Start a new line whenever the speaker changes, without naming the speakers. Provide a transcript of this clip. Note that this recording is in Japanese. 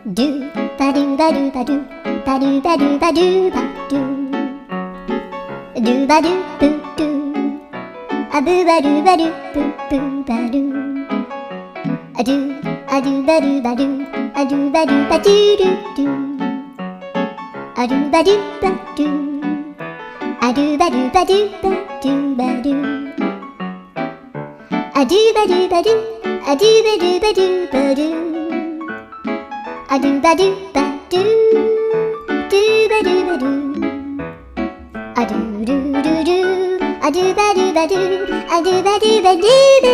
ドゥバドゥバドゥバドゥバドゥバドゥバドゥバドゥドゥバドゥブドゥアブバドゥバドゥブブバドゥアドゥアドゥバドゥバドゥアドゥバドゥバドゥドゥドゥアドゥバドゥバドゥアドゥバドゥバドゥバドゥバドゥアドゥバドゥバドゥアドゥバドゥバドゥバドゥアドゥバドゥバドゥドゥバドゥバドゥアドゥルルルアドゥバドゥバドゥアドゥバドゥバドゥ